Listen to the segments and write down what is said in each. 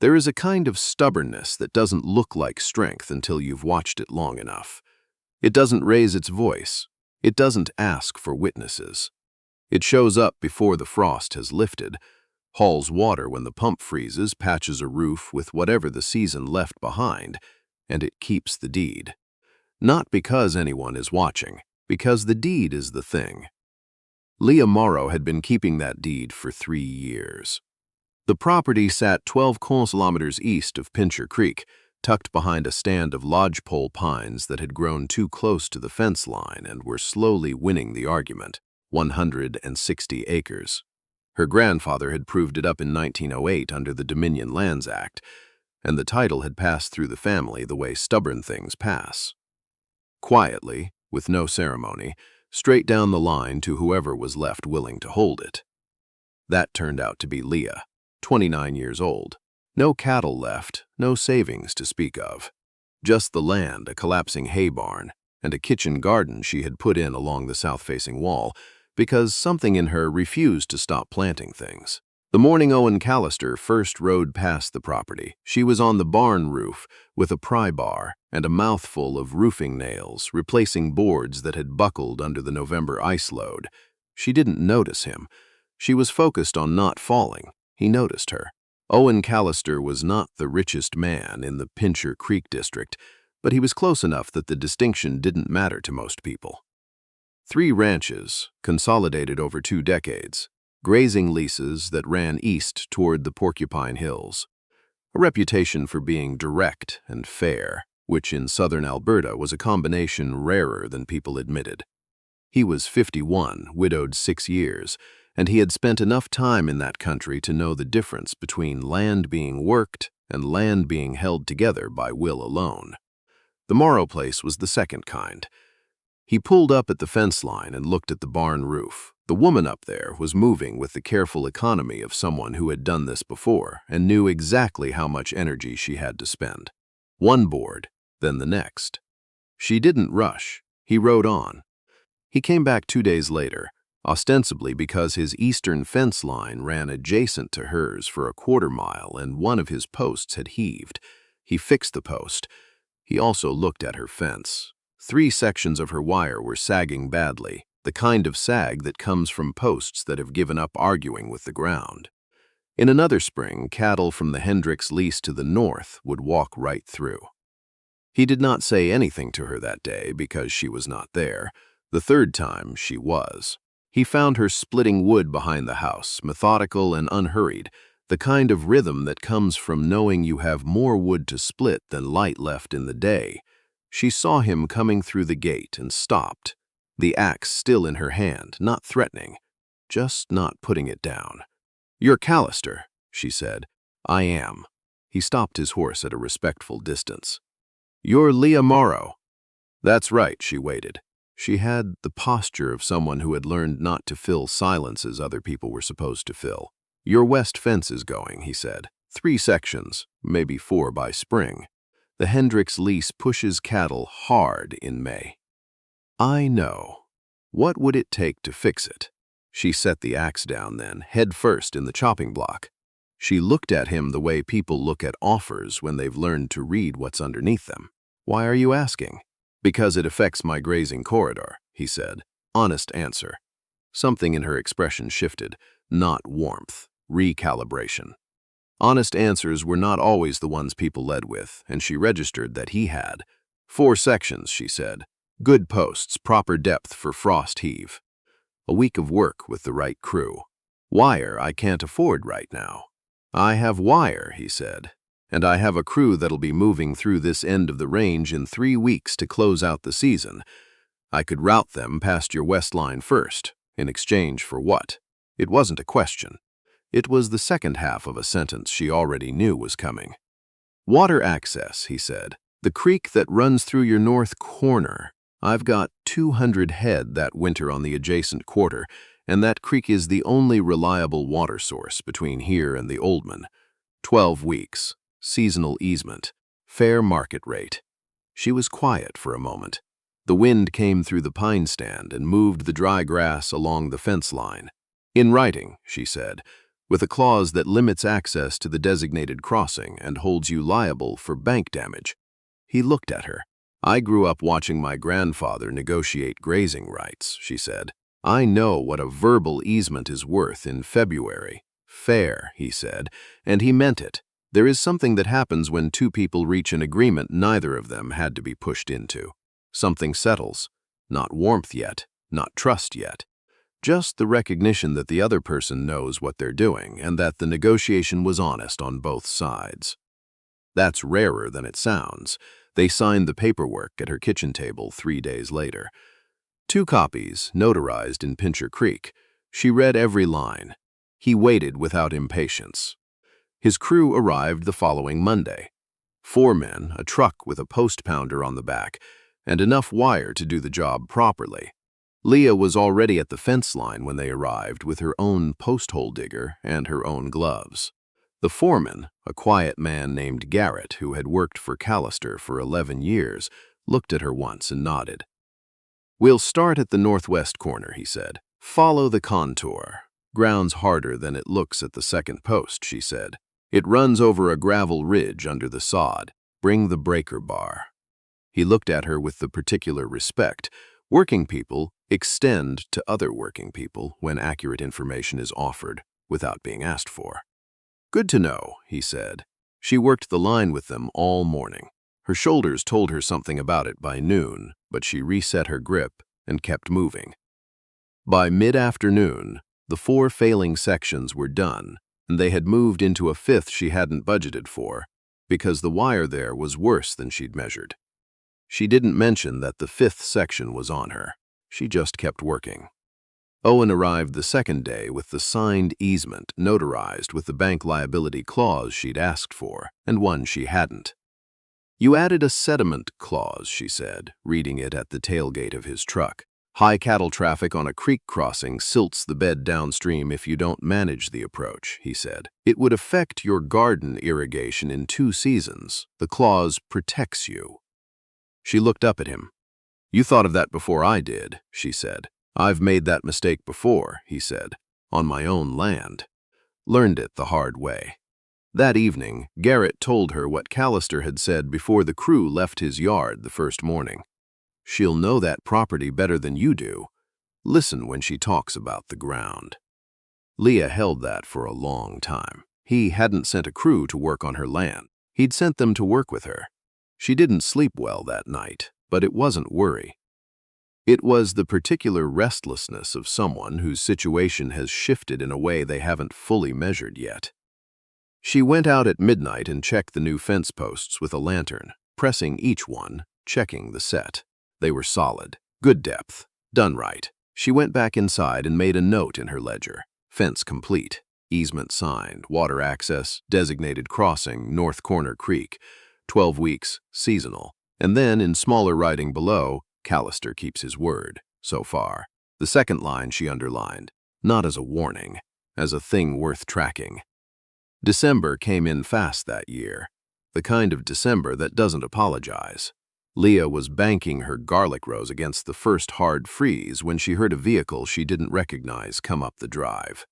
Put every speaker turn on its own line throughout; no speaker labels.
There is a kind of stubbornness that doesn't look like strength until you've watched it long enough. It doesn't raise its voice. It doesn't ask for witnesses. It shows up before the frost has lifted, hauls water when the pump freezes, patches a roof with whatever the season left behind, and it keeps the deed. Not because anyone is watching, because the deed is the thing. Leah Morrow had been keeping that deed for 3 years. The property sat 12 kilometers east of Pincher Creek, tucked behind a stand of lodgepole pines that had grown too close to the fence line and were slowly winning the argument. 160 acres. Her grandfather had proved it up in 1908 under the Dominion Lands Act, and the title had passed through the family the way stubborn things pass. Quietly, with no ceremony, straight down the line to whoever was left willing to hold it. That turned out to be Leah, 29 years old. No cattle left, no savings to speak of. Just the land, a collapsing hay barn, and a kitchen garden she had put in along the south-facing wall, because something in her refused to stop planting things. The morning Owen Callister first rode past the property, she was on the barn roof with a pry bar and a mouthful of roofing nails, replacing boards that had buckled under the November ice load. She didn't notice him. She was focused on not falling. He noticed her. Owen Callister was not the richest man in the Pincher Creek district, but he was close enough that the distinction didn't matter to most people. 3 ranches, consolidated over 2 decades, grazing leases that ran east toward the Porcupine Hills. A reputation for being direct and fair, which in southern Alberta was a combination rarer than people admitted. He was 51, widowed 6 years, and he had spent enough time in that country to know the difference between land being worked and land being held together by will alone. The Morrow place was the second kind. He pulled up at the fence line and looked at the barn roof. The woman up there was moving with the careful economy of someone who had done this before and knew exactly how much energy she had to spend. One board, then the next. She didn't rush. He rode on. He came back 2 days later, ostensibly because his eastern fence line ran adjacent to hers for a quarter mile and one of his posts had heaved. He fixed the post. He also looked at her fence. 3 sections of her wire were sagging badly, the kind of sag that comes from posts that have given up arguing with the ground. In another spring, cattle from the Hendricks lease to the north would walk right through. He did not say anything to her that day because she was not there. The third time, she was. He found her splitting wood behind the house, methodical and unhurried, the kind of rhythm that comes from knowing you have more wood to split than light left in the day. She saw him coming through the gate and stopped, the axe still in her hand, not threatening, just not putting it down. "You're Callister," she said. "I am." He stopped his horse at a respectful distance. "You're Leah Morrow." "That's right," she waited. She had the posture of someone who had learned not to fill silences other people were supposed to fill. "Your west fence is going," he said. 3 sections, maybe 4 by spring. The Hendricks lease pushes cattle hard in May. "I know. What would it take to fix it?" She set the axe down then, head first in the chopping block. She looked at him the way people look at offers when they've learned to read what's underneath them. "Why are you asking?" "Because it affects my grazing corridor," he said. Honest answer. Something in her expression shifted, not warmth, recalibration. Honest answers were not always the ones people led with, and she registered that he had. 4 sections, she said. Good posts, proper depth for frost heave. A week of work with the right crew. Wire I can't afford right now. "I have wire," he said, "and I have a crew that'll be moving through this end of the range in 3 weeks to close out the season. I could route them past your west line first, in exchange for what?" It wasn't a question. It was the second half of a sentence she already knew was coming. "Water access," he said. "The creek that runs through your north corner. I've got 200 head that winter on the adjacent quarter, and that creek is the only reliable water source between here and the Oldman. 12 weeks, seasonal easement, fair market rate." She was quiet for a moment. The wind came through the pine stand and moved the dry grass along the fence line. "In writing," she said, with a clause that limits access to the designated crossing and holds you liable for bank damage. He looked at her. "I grew up watching my grandfather negotiate grazing rights," she said. "I know what a verbal easement is worth in February." "Fair," he said, and he meant it. There is something that happens when two people reach an agreement neither of them had to be pushed into. Something settles. Not warmth yet, not trust yet. Just the recognition that the other person knows what they're doing and that the negotiation was honest on both sides. That's rarer than it sounds. They signed the paperwork at her kitchen table 3 days later. 2 copies, notarized in Pincher Creek. She read every line. He waited without impatience. His crew arrived the following Monday. 4 men, a truck with a post pounder on the back, and enough wire to do the job properly. Leah was already at the fence line when they arrived with her own post hole digger and her own gloves. The foreman, a quiet man named Garrett who had worked for Callister for 11 years, looked at her once and nodded. "We'll start at the northwest corner," he said. "Follow the contour. Ground's harder than it looks at the second post," she said. "It runs over a gravel ridge under the sod. Bring the breaker bar." He looked at her with the particular respect. Working people extend to other working people when accurate information is offered without being asked for. "Good to know," he said. She worked the line with them all morning. Her shoulders told her something about it by noon, but she reset her grip and kept moving. By mid-afternoon, the 4 failing sections were done, and they had moved into a 5th she hadn't budgeted for, because the wire there was worse than she'd measured. She didn't mention that the 5th section was on her. She just kept working. Owen arrived the second day with the signed easement, notarized with the bank liability clause she'd asked for, and one she hadn't. "You added a sediment clause," she said, reading it at the tailgate of his truck. "High cattle traffic on a creek crossing silts the bed downstream if you don't manage the approach," he said. "It would affect your garden irrigation in 2 seasons. The clause protects you." She looked up at him. "You thought of that before I did," she said. "I've made that mistake before," he said, "on my own land. Learned it the hard way." That evening, Garrett told her what Callister had said before the crew left his yard the first morning. "She'll know that property better than you do. Listen when she talks about the ground." Leah held that for a long time. He hadn't sent a crew to work on her land. He'd sent them to work with her. She didn't sleep well that night, but it wasn't worry. It was the particular restlessness of someone whose situation has shifted in a way they haven't fully measured yet. She went out at midnight and checked the new fence posts with a lantern, pressing each one, checking the set. They were solid, good depth, done right. She went back inside and made a note in her ledger. Fence complete, easement signed, water access, designated crossing, North Corner Creek, 12 weeks, seasonal. And then, in smaller writing below, "Callister keeps his word, so far." The second line she underlined, not as a warning, as a thing worth tracking. December came in fast that year, the kind of December that doesn't apologize. Leah was banking her garlic rows against the first hard freeze when she heard a vehicle she didn't recognize come up the drive.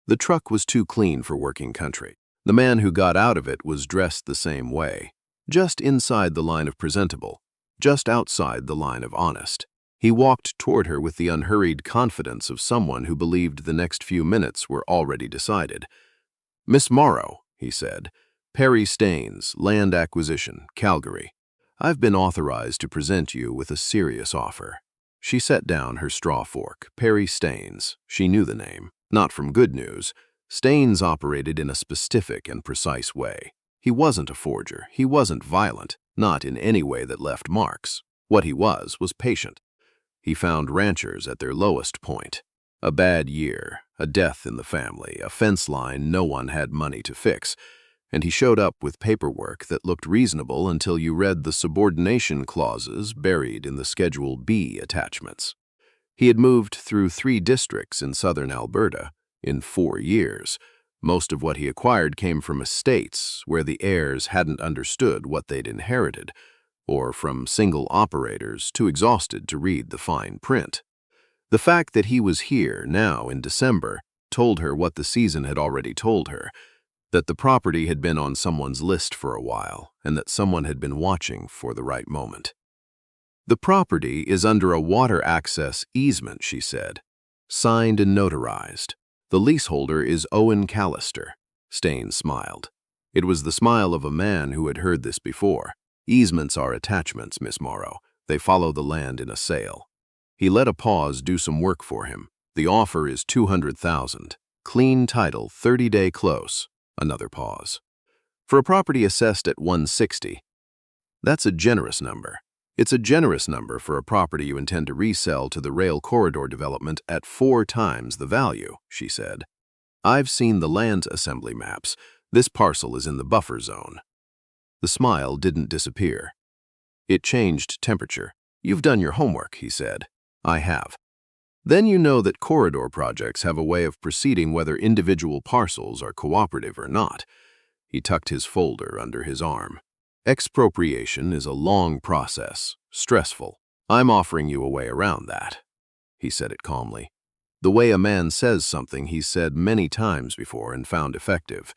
The truck was too clean for working country. The man who got out of it was dressed the same way, just inside the line of presentable, just outside the line of honest. He walked toward her with the unhurried confidence of someone who believed the next few minutes were already decided. "Miss Morrow," he said, "Perry Staines, Land Acquisition, Calgary. I've been authorized to present you with a serious offer." She set down her straw fork. Perry Staines. She knew the name. Not from good news. Staines operated in a specific and precise way. He wasn't a forger. He wasn't violent, not in any way that left marks. What he was patient. He found ranchers at their lowest point. A bad year, a death in the family, a fence line no one had money to fix, and he showed up with paperwork that looked reasonable until you read the subordination clauses buried in the Schedule B attachments. He had moved through 3 districts in southern Alberta in 4 years. Most of what he acquired came from estates where the heirs hadn't understood what they'd inherited, or from single operators too exhausted to read the fine print. The fact that he was here now in December told her what the season had already told her, that the property had been on someone's list for a while, and that someone had been watching for the right moment. The property is under a water access easement, she said, signed and notarized. The leaseholder is Owen Callister. Staines smiled. It was the smile of a man who had heard this before. Easements are attachments, Miss Morrow. They follow the land in a sale. He let a pause do some work for him. The offer is $200,000. Clean title, 30-day close. Another pause. For a property assessed at $160. That's a generous number. It's a generous number for a property you intend to resell to the rail corridor development at 4 times the value, she said. I've seen the land assembly maps. This parcel is in the buffer zone. The smile didn't disappear. It changed temperature. You've done your homework, he said. I have. Then you know that corridor projects have a way of proceeding whether individual parcels are cooperative or not. He tucked his folder under his arm. Expropriation is a long process, stressful. I'm offering you a way around that. He said it calmly. The way a man says something he's said many times before and found effective.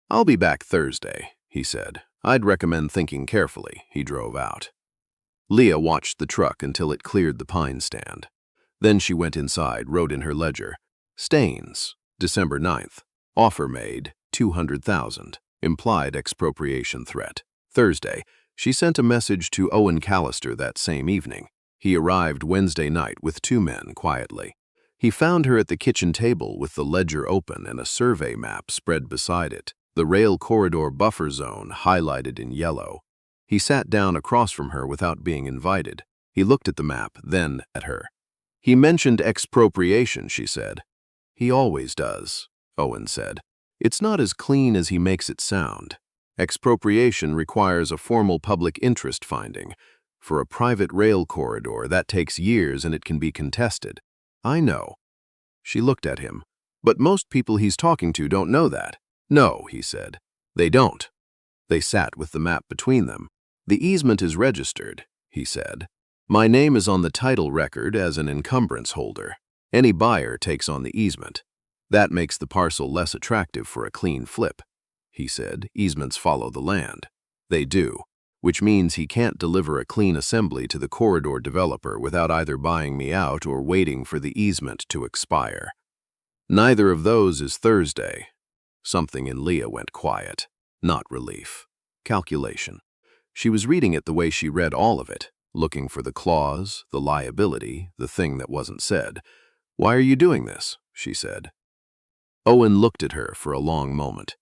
I'll be back Thursday, he said. I'd recommend thinking carefully. He drove out. Leah watched the truck until it cleared the pine stand. Then she went inside, wrote in her ledger. Staines, December 9th. Offer made, $200,000. Implied expropriation threat. Thursday, she sent a message to Owen Callister that same evening. He arrived Wednesday night with 2 men quietly. He found her at the kitchen table with the ledger open and a survey map spread beside it, the rail corridor buffer zone highlighted in yellow. He sat down across from her without being invited. He looked at the map, then at her. He mentioned expropriation, she said. He always does, Owen said. It's not as clean as he makes it sound. Expropriation requires a formal public interest finding. For a private rail corridor, that takes years and it can be contested. I know. She looked at him. But most people he's talking to don't know that. No, he said. They don't. They sat with the map between them. The easement is registered, he said. My name is on the title record as an encumbrance holder. Any buyer takes on the easement. That makes the parcel less attractive for a clean flip. He said, easements follow the land. They do, which means he can't deliver a clean assembly to the corridor developer without either buying me out or waiting for the easement to expire. Neither of those is Thursday. Something in Leah went quiet. Not relief. Calculation. She was reading it the way she read all of it, looking for the clause, the liability, the thing that wasn't said. Why are you doing this? She said. Owen looked at her for a long moment.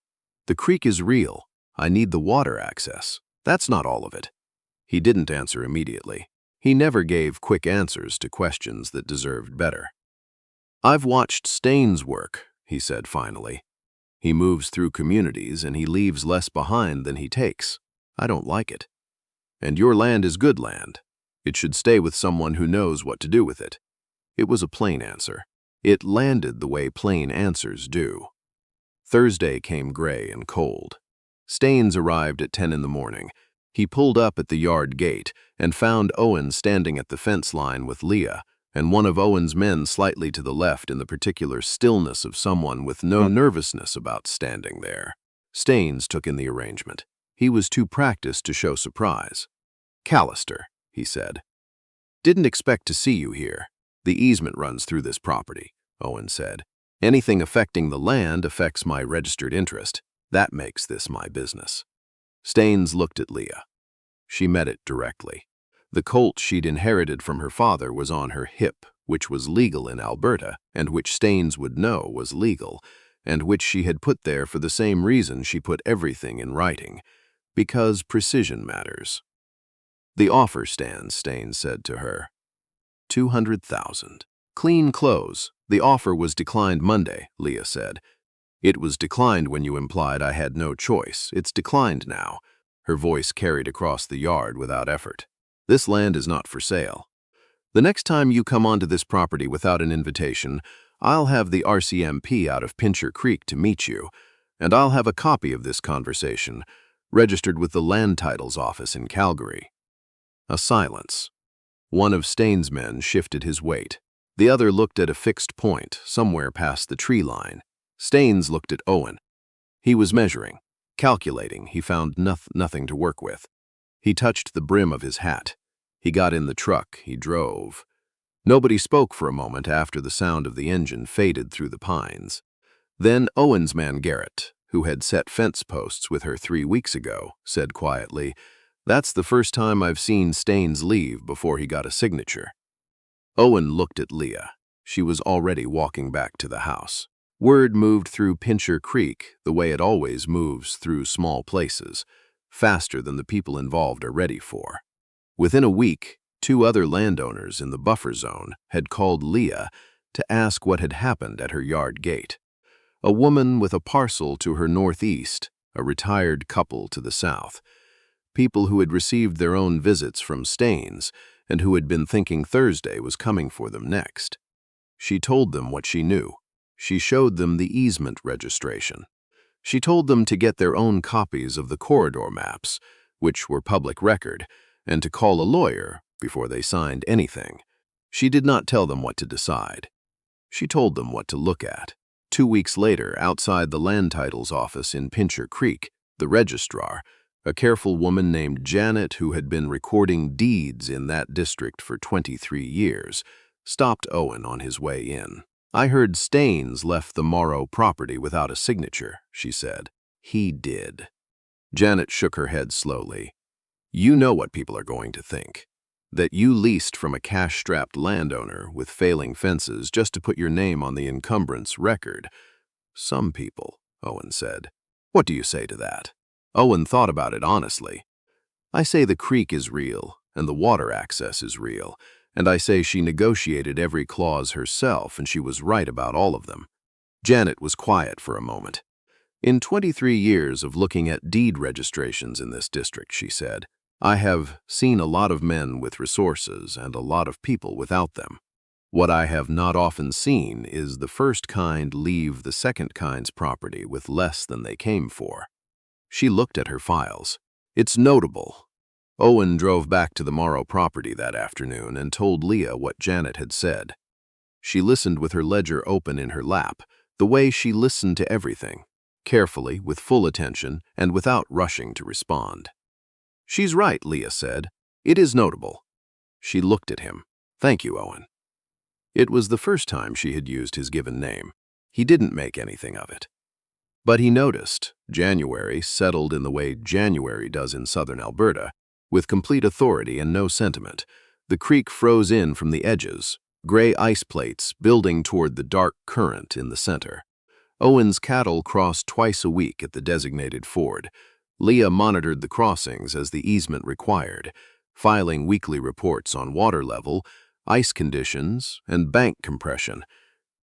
The creek is real. I need the water access. That's not all of it. He didn't answer immediately. He never gave quick answers to questions that deserved better. I've watched Staines work, he said finally. He moves through communities and he leaves less behind than he takes. I don't like it. And your land is good land. It should stay with someone who knows what to do with it. It was a plain answer. It landed the way plain answers do. Thursday came gray and cold. Staines arrived at 10 in the morning. He pulled up at the yard gate and found Owen standing at the fence line with Leah, and one of Owen's men slightly to the left in the particular stillness of someone with no nervousness about standing there. Staines took in the arrangement. He was too practiced to show surprise. Callister, he said. Didn't expect to see you here. The easement runs through this property, Owen said. Anything affecting the land affects my registered interest. That makes this my business. Staines looked at Leah. She met it directly. The Colt she'd inherited from her father was on her hip, which was legal in Alberta, and which Staines would know was legal, and which she had put there for the same reason she put everything in writing, because precision matters. The offer stands, Staines said to her. $200,000. Clean close. The offer was declined Monday, Leah said. It was declined when you implied I had no choice. It's declined now. Her voice carried across the yard without effort. This land is not for sale. The next time you come onto this property without an invitation, I'll have the RCMP out of Pincher Creek to meet you, and I'll have a copy of this conversation, registered with the Land Titles Office in Calgary. A silence. One of Staines' men shifted his weight. The other looked at a fixed point, somewhere past the tree line. Staines looked at Owen. He was measuring, calculating. He found nothing to work with. He touched the brim of his hat. He got in the truck. He drove. Nobody spoke for a moment after the sound of the engine faded through the pines. Then Owen's man Garrett, who had set fence posts with her 3 weeks ago, said quietly, "That's the first time I've seen Staines leave before he got a signature." Owen looked at Leah. She was already walking back to the house. Word moved through Pincher Creek the way it always moves through small places, faster than the people involved are ready for. Within a week, 2 other landowners in the buffer zone had called Leah to ask what had happened at her yard gate. A woman with a parcel to her northeast, a retired couple to the south, people who had received their own visits from Staines and who had been thinking Thursday was coming for them next. She told them what she knew. She showed them the easement registration. She told them to get their own copies of the corridor maps, which were public record, and to call a lawyer before they signed anything. She did not tell them what to decide. She told them what to look at. 2 weeks later, outside the land titles office in Pincher Creek, the registrar, a careful woman named Janet who had been recording deeds in that district for 23 years, stopped Owen on his way in. "I heard Staines left the Morrow property without a signature," she said. "He did." Janet shook her head slowly. "You know what people are going to think. That you leased from a cash-strapped landowner with failing fences just to put your name on the encumbrance record." "Some people," Owen said. "What do you say to that?" Owen thought about it honestly. "I say the creek is real, and the water access is real, and I say she negotiated every clause herself, and she was right about all of them." Janet was quiet for a moment. "In 23 years of looking at deed registrations in this district," she said, "I have seen a lot of men with resources and a lot of people without them. What I have not often seen is the first kind leave the second kind's property with less than they came for." She looked at her files. "It's notable." Owen drove back to the Morrow property that afternoon and told Leah what Janet had said. She listened with her ledger open in her lap, the way she listened to everything, carefully, with full attention, and without rushing to respond. "She's right," Leah said. "It is notable." She looked at him. "Thank you, Owen." It was the first time she had used his given name. He didn't make anything of it. But he noticed January settled in the way January does in southern Alberta, with complete authority and no sentiment. The creek froze in from the edges, gray ice plates building toward the dark current in the center. Owen's cattle crossed twice a week at the designated ford. Leah monitored the crossings as the easement required, filing weekly reports on water level, ice conditions, and bank compression.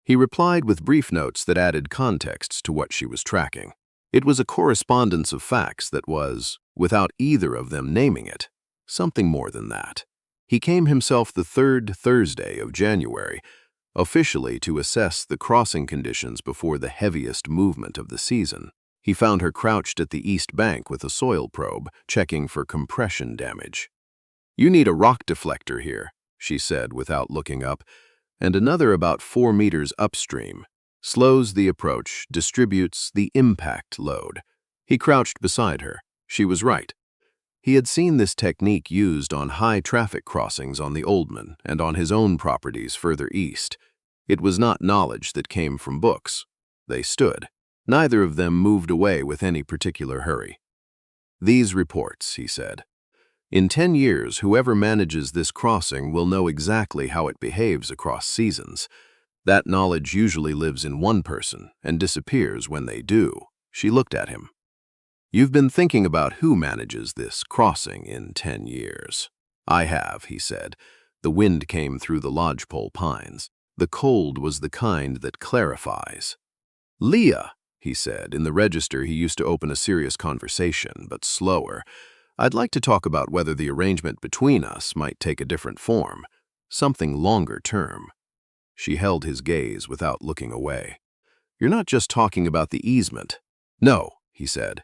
He replied with brief notes that added context to what she was tracking. It was a correspondence of facts that was, without either of them naming it, something more than that. He came himself the 3rd Thursday of January, officially to assess the crossing conditions before the heaviest movement of the season. He found her crouched at the east bank with a soil probe, checking for compression damage. "You need a rock deflector here," she said without looking up, "and another about 4 meters upstream. Slows the approach, distributes the impact load." He crouched beside her. She was right. He had seen this technique used on high traffic crossings on the Oldman and on his own properties further east. It was not knowledge that came from books. They stood. Neither of them moved away with any particular hurry. "These reports," he said. "In 10 years, whoever manages this crossing will know exactly how it behaves across seasons. That knowledge usually lives in one person and disappears when they do." She looked at him. "You've been thinking about who manages this crossing in 10 years. "I have," he said. The wind came through the lodgepole pines. The cold was the kind that clarifies. "Leah," he said. In the register, he used to open a serious conversation, but slower. "I'd like to talk about whether the arrangement between us might take a different form, something longer term." She held his gaze without looking away. "You're not just talking about the easement." "No," he said.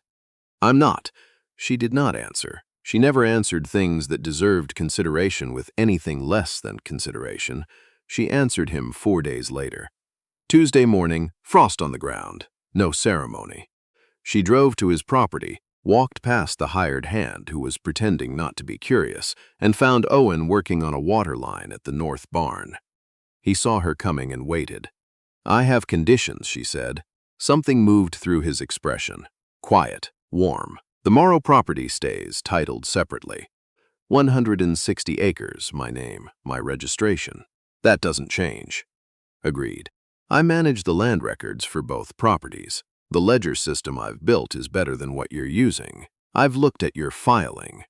"I'm not." She did not answer. She never answered things that deserved consideration with anything less than consideration. She answered him 4 days later. Tuesday morning, frost on the ground. No ceremony. She drove to his property, walked past the hired hand who was pretending not to be curious, and found Owen working on a water line at the north barn. He saw her coming and waited. "I have conditions," she said. Something moved through his expression. Quiet, warm. "The Morrow property stays titled separately. 160 acres, my name, my registration. That doesn't change." Agreed. "I manage the land records for both properties. The ledger system I've built is better than what you're using. I've looked at your filing."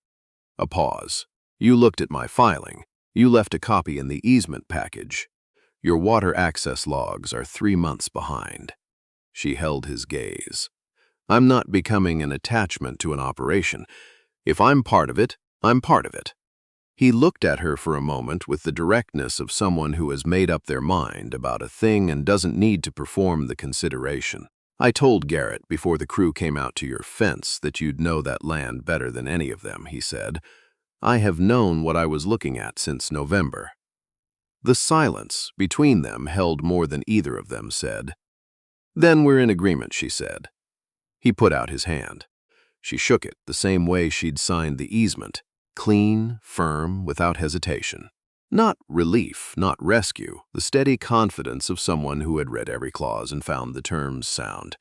A pause. "You looked at my filing. You left a copy in the easement package. Your water access logs are 3 months behind." She held his gaze. "I'm not becoming an attachment to an operation. If I'm part of it, I'm part of it." He looked at her for a moment with the directness of someone who has made up their mind about a thing and doesn't need to perform the consideration. "I told Garrett before the crew came out to your fence that you'd know that land better than any of them," he said. "I have known what I was looking at since November." The silence between them held more than either of them said. "Then we're in agreement," she said. He put out his hand. She shook it the same way she'd signed the easement, clean, firm, without hesitation. Not relief, not rescue, the steady confidence of someone who had read every clause and found the terms sound.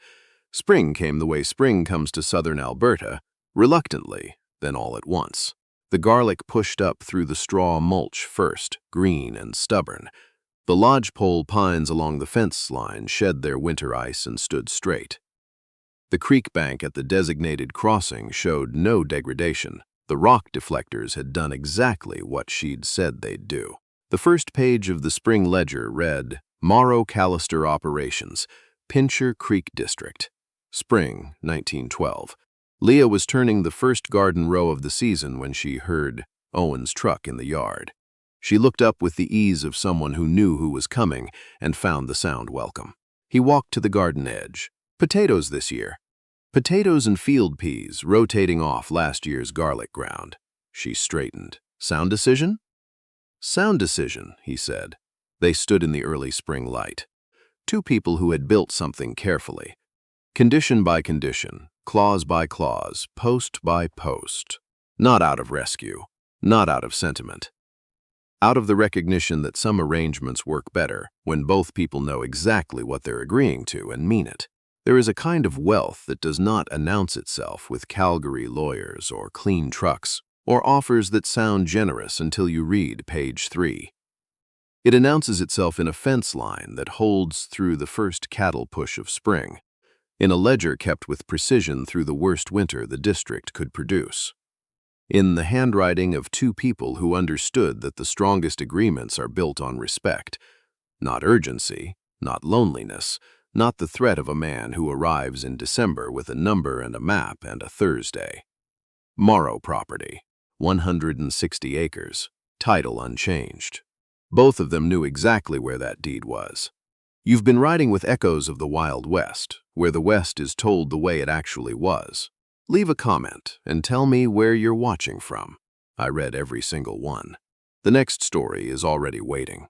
Spring came the way spring comes to southern Alberta, reluctantly, then all at once. The garlic pushed up through the straw mulch first, green and stubborn. The lodgepole pines along the fence line shed their winter ice and stood straight. The creek bank at the designated crossing showed no degradation. The rock deflectors had done exactly what she'd said they'd do. The first page of the spring ledger read, "Morrow Callister Operations, Pincher Creek District. Spring, 1912. Leah was turning the first garden row of the season when she heard Owen's truck in the yard. She looked up with the ease of someone who knew who was coming and found the sound welcome. He walked to the garden edge. "Potatoes this year." Potatoes and field peas, rotating off last year's garlic ground. She straightened. "Sound decision?" "Sound decision," he said. They stood in the early spring light. Two people who had built something carefully. Condition by condition, clause by clause, post by post. Not out of rescue, not out of sentiment. Out of the recognition that some arrangements work better when both people know exactly what they're agreeing to and mean it. There is a kind of wealth that does not announce itself with Calgary lawyers or clean trucks, or offers that sound generous until you read page 3. It announces itself in a fence line that holds through the first cattle push of spring, in a ledger kept with precision through the worst winter the district could produce, in the handwriting of two people who understood that the strongest agreements are built on respect, not urgency, not loneliness, not the threat of a man who arrives in December with a number and a map and a Thursday. Morrow property, 160 acres, title unchanged. Both of them knew exactly where that deed was. You've been riding with echoes of the Wild West, where the West is told the way it actually was. Leave a comment and tell me where you're watching from. I read every single one. The next story is already waiting.